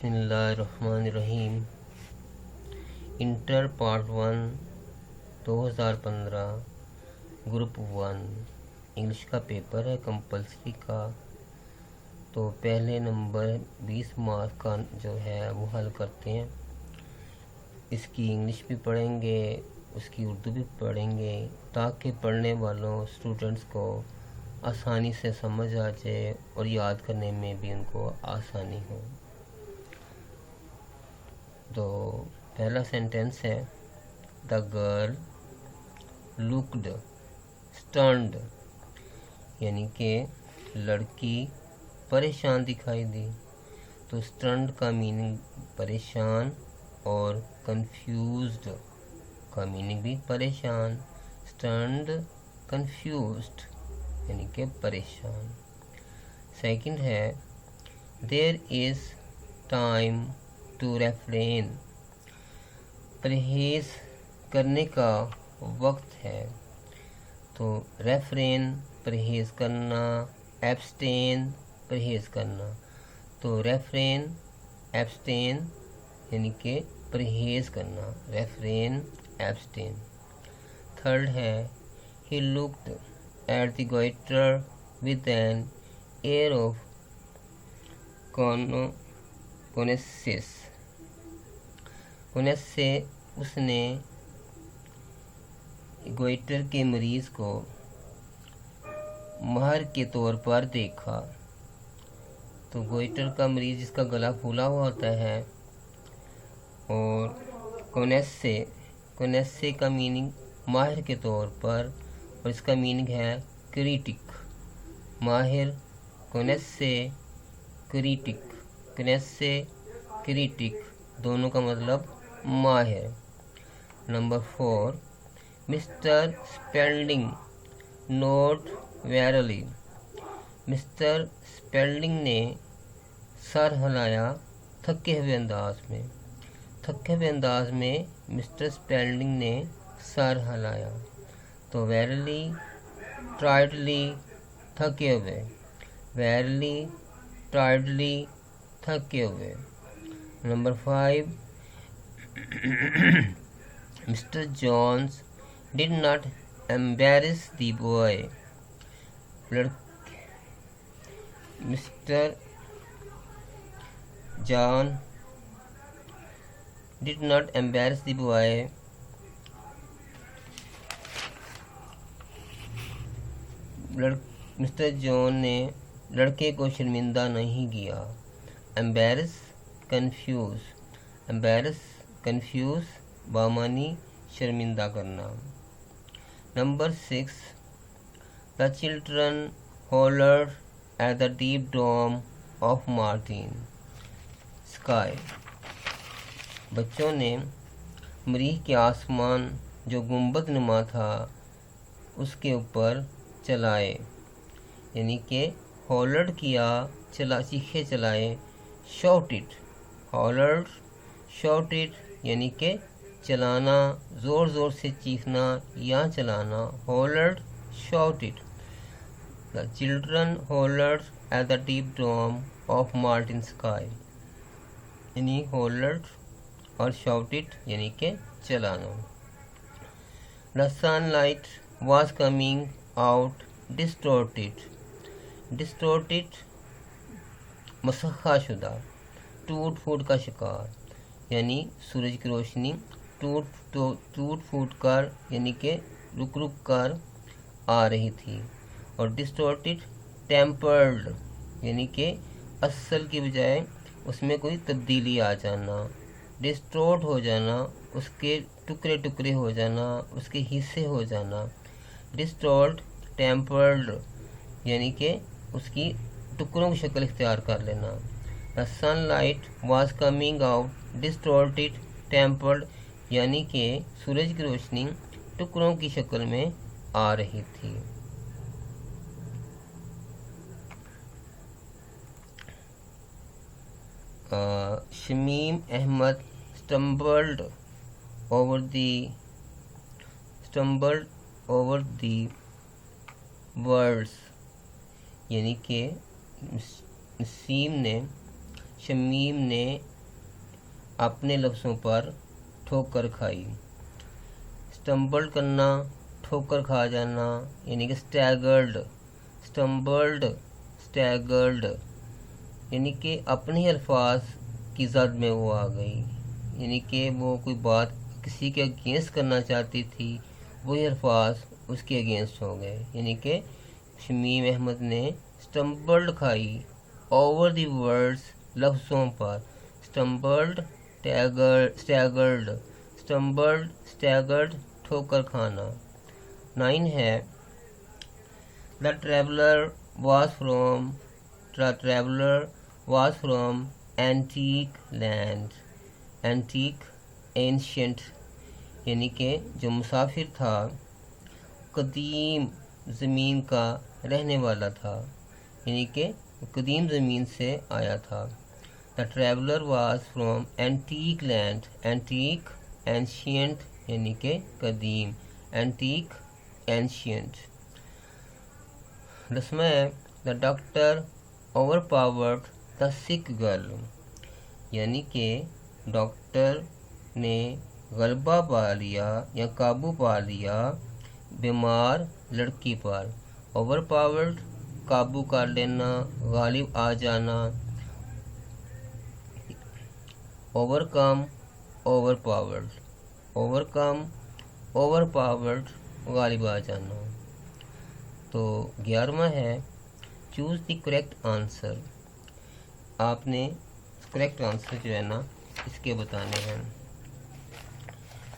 बिस्मिल्लाहिर्रहमानिर्रहीम। Inter part 1 2015 group 1 English का paper है कंपलसरी का। तो पहले नंबर 20 मार्क्स का जो है वो हल करते हैं। इसकी इंग्लिश भी पढ़ेंगे, उसकी उर्दू भी पढ़ेंगे, ताकि पढ़ने वालों स्टूडेंट्स को आसानी से समझ आ जाए और याद करने में भी उनको आसानी हो। तो पहला सेंटेंस है, द गर्ल लुक्ड स्टन्ड, यानी कि लड़की परेशान दिखाई दी। तो स्टन्ड का मीनिंग परेशान और कंफ्यूज्ड का मीनिंग भी परेशान। स्टन्ड कंफ्यूज्ड यानी कि परेशान। सेकंड है, there is time to refrain, परहेज करने का वक्त है। तो रेफ्रेन परहेज करना, एब्सटेन परहेज करना। तो रेफ्रेन एब्सटेन यानी कि परहेज करना, रेफ्रेन एब्सटेन। थर्ड है, he looked at the goitre with an air of कॉनेसिस, से उसने गोइटर के मरीज को महर के तौर पर देखा। तो गोइटर का मरीज जिसका गला फूला हुआ होता है, और कोनेसे का मीनिंग माहिर के तौर पर, और इसका मीनिंग है क्रिटिक। माहिर कोनेसे क्रिटिक दोनों का मतलब माहिर। Number 4, mister Spalding note वेरली, mister Spalding ने सर हिलाया थके हुए अंदाज में मिस्टर स्पेल्डिंग ने सर हिलाया। तो वेरली टायर्डली थके हुए, वेरली टायर्डली थके हुए। Number 5, Mister Jones did not embarrass the boy, Mister John did not embarrass the boy, Mister John ने लड़के को शर्मिंदा नहीं किया। एम्बेरस कंफ्यूज बामानी शर्मिंदा करना। Number 6, the children hollered at the deep dome of Martin sky, बच्चों ने मरीख के आसमान जो गुंबद नुमा था उसके ऊपर चलाए, यानी कि हॉलर्ड किया, चीखे चलाए। शॉउटेड, हॉलर्ड शॉउटेड यानी कि चलाना, ज़ोर ज़ोर से चीखना या चलाना। Hollered shouted, the children hollered at the deep dome of Martin sky, यानी हॉलर्ड और शॉउटेड यानी कि चलाना। The sunlight was coming out distorted मसखा शुदा, टूट फूट का शिकार, यानी सूरज की रोशनी टूट फूट कर यानी कि रुक रुक कर आ रही थी। और डिस्टोर्टेड टेम्पर्ड यानी कि असल की बजाय उसमें कोई तब्दीली आ जाना, डिस्टोर्ट हो जाना, उसके टुकड़े टुकड़े हो जाना, उसके हिस्से हो जाना। डिस्टोर्ट टेम्पर्ड यानी कि उसकी टुकड़ों की शक्ल इख्तियार कर लेना। The sunlight was coming out distorted tempered, यानी कि सूरज की रोशनी टुकड़ों की शक्ल में आ रही थी। Shamim Ahmad stumbled over the words, यानी कि शमीम ने अपने लफ्ज़ों पर ठोकर खाई। स्टम्बल्ड करना, ठोकर खा जाना, यानी कि स्टैगर्ड, स्टम्बल्ड, स्टैगर्ड, यानी कि अपने ही अल्फाज की जद में वो आ गई, यानी कि वो कोई बात किसी के अगेंस्ट करना चाहती थी, वही अल्फाज उसके अगेंस्ट हो गए। यानी कि शमीम अहमद ने स्टम्बल्ड खाई ओवर दी वर्ड्स, लफ्ज़ों पर, स्टम्बल्ड, स्टैगर्ड, स्टम्बल्ड, स्टैगर्ड, ठोकर खाना। 9 है the traveller was from antique land, antique, ancient, यानी कि जो मुसाफिर था कदीम ज़मीन का रहने वाला था, यानी कि कदीम ज़मीन से आया था। The traveller was from antique land, antique, ancient, यानी कि कदीम, एंटीक, एंशियंट। 10 है the doctor overpowered the sick girl, यानी कि डॉक्टर ने गलबा पा लिया या काबू पा लिया बीमार लड़की पर। ओवरपावर्ड, काबू कर लेना, गालिब आ जाना। ओवरकम, ओवरपावर्ड, ओवरकम, ओवरपावर्ड, गालिब आ जाना। तो 11वां है चूज़ द करेक्ट आंसर। आपने करेक्ट आंसर जो है ना इसके बताने हैं।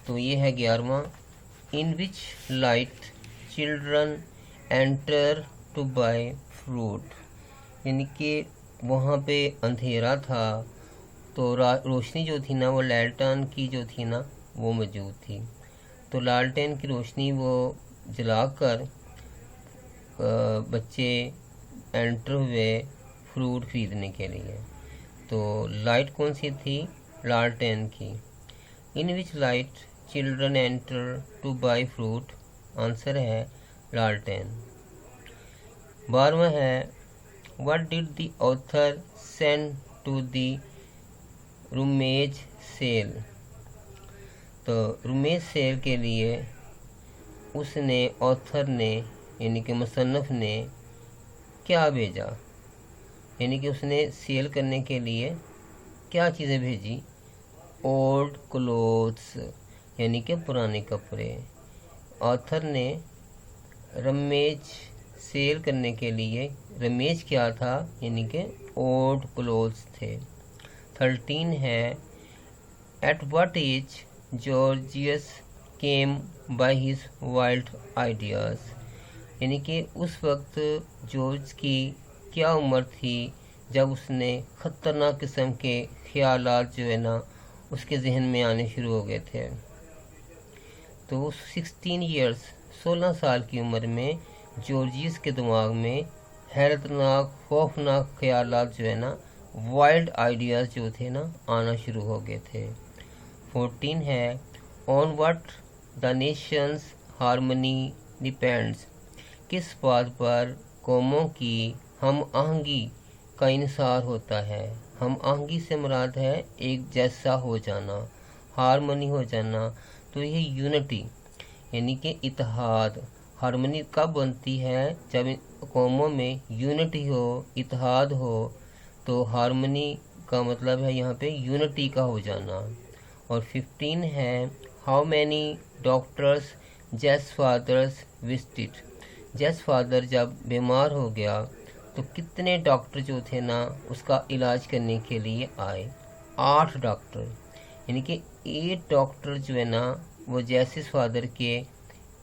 तो ये है 11वां, in which light children enter to buy fruit, यानी कि वहाँ पे अंधेरा था तो रोशनी जो थी ना वो लालटेन की जो थी ना वो मौजूद थी। तो लालटेन की रोशनी वो जलाकर बच्चे एंटर हुए फ्रूट ख़रीदने के लिए। तो लाइट कौन सी थी? लालटेन की। In which light children enter to buy fruit, answer है लालटेन। 12वां है what did the author send to the rummage sale. तो रुमेज सेल के लिए उसने, ऑथर ने यानी कि मुसन्नफ़ ने क्या भेजा, यानी कि उसने सेल करने के लिए क्या चीज़ें भेजी? ओल्ड क्लोथ्स, यानी कि पुराने कपड़े। ऑथर ने रमेज सेल करने के लिए, रमेज क्या था? यानी कि ओल्ड क्लोथ्स थे। 13 है at what age gorgeous came by his wild ideas, यानी कि उस वक्त जॉर्ज की क्या उम्र थी जब उसने ख़तरनाक किस्म के ख्यालात जो है ना उसके जहन में आने शुरू हो गए थे। तो 16 ईयर्स, 16 साल की उम्र में जॉर्जियस के दिमाग में हैरतनाक खौफनाक ख्यालात जो है ना, वाइल्ड आइडियाज़ जो थे ना आना शुरू हो गए थे। 14 है on what the Nations harmony depends, किस बात पर कौमों की हम आहंगी का इन्हिसार होता है। हम आहंगी से मुराद है एक जैसा हो जाना, हारमोनी हो जाना। तो ये यूनिटी यानी कि इत्तेहाद। हारमोनी कब बनती है? जब कौमों में यूनिटी हो, इत्तेहाद हो। तो हारमोनी का मतलब है यहाँ पे यूनिटी का हो जाना। और 15 है हाउ मैनी डॉक्टर्स जैस फादर्स विजिटेड, जैस फादर जब बीमार हो गया तो कितने डॉक्टर जो थे ना उसका इलाज करने के लिए आए? 8 डॉक्टर, यानी कि 8 डॉक्टर जो है ना वो जैसिस फादर के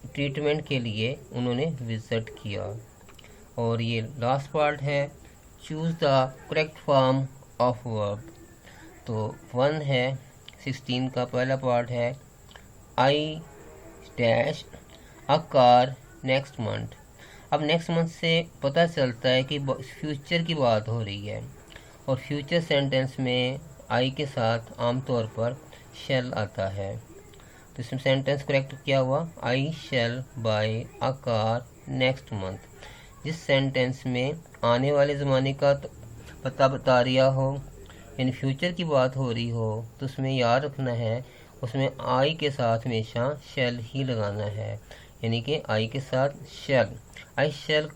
ट्रीटमेंट के लिए उन्होंने विजिट किया। और ये लास्ट पार्ट है choose the correct form of verb. तो 1 है 16 का पहला पार्ट है I dash a car next month. अब नेक्स्ट मंथ से पता चलता है कि फ्यूचर की बात हो रही है और फ्यूचर सेंटेंस में आई के साथ आमतौर पर शैल आता है। तो इसमें सेंटेंस करेक्ट क्या हुआ? I shall buy a car next month. जिस सेंटेंस में आने वाले ज़माने का पता बता रहा हो यानी फ्यूचर की बात हो रही हो तो उसमें याद रखना है, उसमें आई के साथ हमेशा शैल ही लगाना है, यानी कि आई के साथ shall. I shall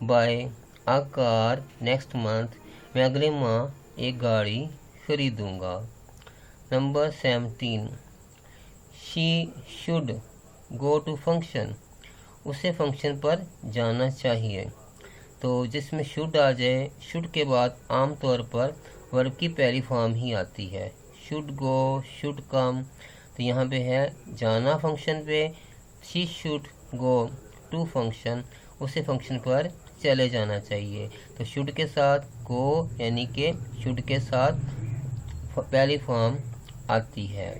buy a car next month, मैं अगले माह एक गाड़ी खरीदूंगा। Number 17, she should go to function, उसे फंक्शन पर जाना चाहिए। तो जिसमें शुड आ जाए, शुड के बाद आमतौर पर वर्ब की पहली फॉर्म ही आती है, शुड गो, शुड कम। तो यहाँ पे है जाना फंक्शन पे, she should go to function, उसे फंक्शन पर चले जाना चाहिए। तो शुड के साथ गो यानी कि शुड के साथ पहली फॉर्म आती है।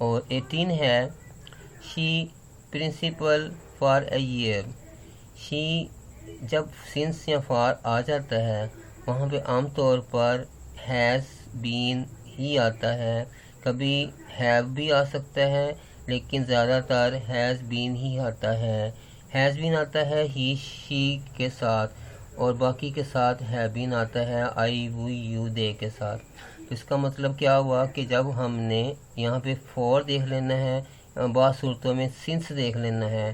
और 18 है, she principal for a year. She जब सिंस या फॉर आ जाता है वहाँ पे आमतौर पर हैज़ बीन ही आता है, कभी हैव भी आ सकता है, लेकिन ज़्यादातर हैज़ बीन ही आता है। हैज़ बीन आता है ही शी के साथ, और बाकी के साथ हैव बीन आता है आई वी यू दे के साथ। तो इसका मतलब क्या हुआ कि जब हमने यहाँ पे फॉर देख लेना है, बाद सूरतों में सिंस देख लेना है,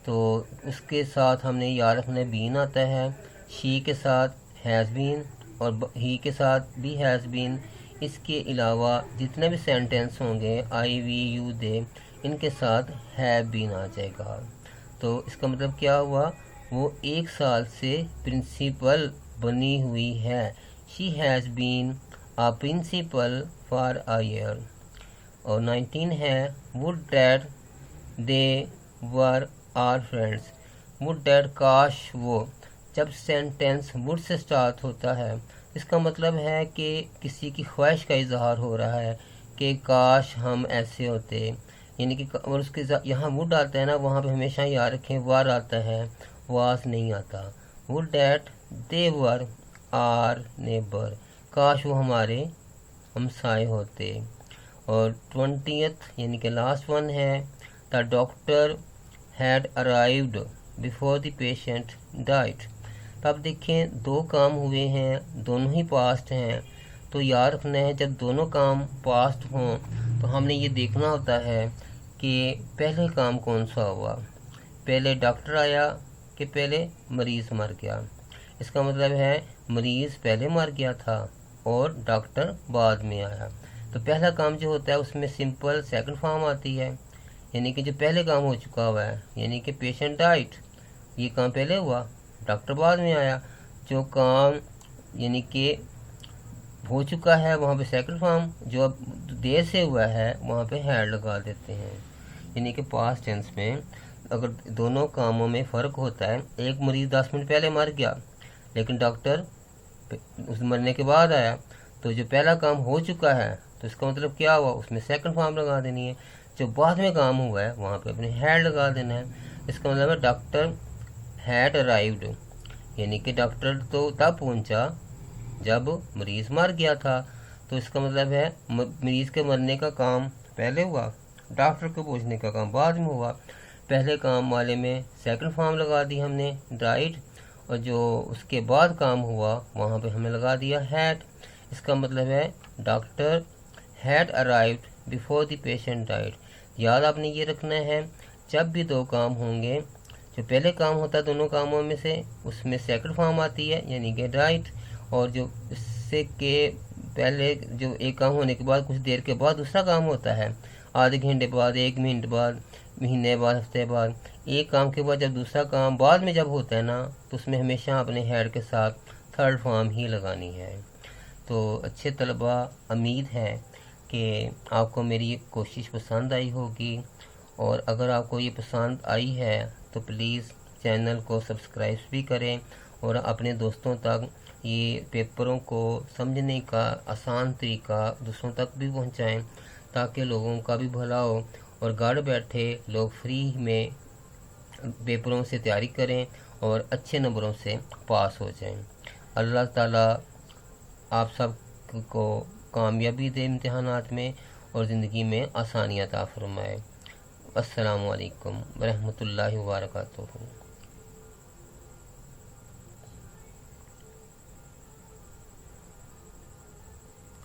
तो उसके साथ हमने याद रखना बीन आता है, शी के साथ हैज़ बीन और ही के साथ भी हैज़ बीन। इसके अलावा जितने भी सेंटेंस होंगे आई वी यू दे, इनके साथ हैव बीन आ जाएगा। तो इसका मतलब क्या हुआ, वो 1 साल से प्रिंसिपल बनी हुई है। She has been a principal for a year. और 19 है, would that they were our friends. Would that काश वो, जब सेंटेंस वुड से स्टार्ट होता है इसका मतलब है कि किसी की ख्वाहिश का इजहार हो रहा है कि काश हम ऐसे होते, यानी कि और उसके यहाँ वुड आता है ना, वहाँ पे हमेशा याद रखें वार आता है, वास नहीं आता। Would that they were our neighbour, काश वो हमारे हमसाए होते। और 20th यानी कि लास्ट वन है, the doctor had arrived before the patient died. तब देखें 2 काम हुए हैं, दोनों ही पास्ट हैं। तो याद रखना है जब दोनों काम पास्ट हों तो हमने ये देखना होता है कि पहले काम कौन सा हुआ, पहले डॉक्टर आया कि पहले मरीज़ मर गया। इसका मतलब है मरीज़ पहले मर गया था और डॉक्टर बाद में आया। तो पहला काम जो होता है उसमें सिंपल सेकंड फॉर्म आती है, यानी कि जो पहले काम हो चुका हुआ है, यानी कि पेशेंट डाइट, ये काम पहले हुआ, डॉक्टर बाद में आया। जो काम यानी कि हो चुका है वहाँ पे सेकंड फॉर्म, जो अब देर से हुआ है वहाँ पे हैड लगा देते हैं। यानी कि पास्ट टेंस में अगर दोनों कामों में फ़र्क होता है, एक मरीज़ 10 मिनट पहले मर गया लेकिन डॉक्टर उस मरने के बाद आया, तो जो पहला काम हो चुका है तो इसका मतलब क्या हुआ, उसमें सेकंड फॉर्म लगा देनी है। जो बाद में काम हुआ है वहाँ पे अपने हैड लगा देना है। इसका मतलब है डॉक्टर हैड अराइव्ड, यानी कि डॉक्टर तो तब पहुँचा जब मरीज़ मर गया था। तो इसका मतलब है मरीज़ के मरने का काम पहले हुआ, डॉक्टर को पहुँचने का काम बाद में हुआ। पहले काम वाले में सेकंड फॉर्म लगा दी हमने डाइड, और जो उसके बाद काम हुआ वहाँ पे हमने लगा दिया हैड। इसका मतलब है doctor had arrived before the patient died. याद आपने ये रखना है, जब भी 2 काम होंगे, जो पहले काम होता है दोनों कामों में से उसमें सेकंड फॉर्म आती है यानी कि डाइट, और जो इससे के पहले जो एक काम होने के बाद कुछ देर के बाद दूसरा काम होता है, आधे घंटे बाद, 1 मिनट बाद, महीने बाद, हफ्ते बाद, एक काम के बाद जब दूसरा काम बाद में जब होता है ना, तो उसमें हमेशा अपने हैड के साथ थर्ड फॉर्म ही लगानी है। तो अच्छे तलबा, उम्मीद है कि आपको मेरी ये कोशिश पसंद आई होगी, और अगर आपको ये पसंद आई है तो प्लीज़ चैनल को सब्सक्राइब भी करें और अपने दोस्तों तक ये पेपरों को समझने का आसान तरीका दूसरों तक भी पहुंचाएं, ताकि लोगों का भी भला हो और घर बैठे लोग फ्री में पेपरों से तैयारी करें और अच्छे नंबरों से पास हो जाएं। अल्लाह ताला आप सब को कामयाबी दे इम्तिहानात में और ज़िंदगी में आसानियाँ अता फरमाए। अस्सलामु अलैकुम व रहमतुल्लाहि व बरकातुहू।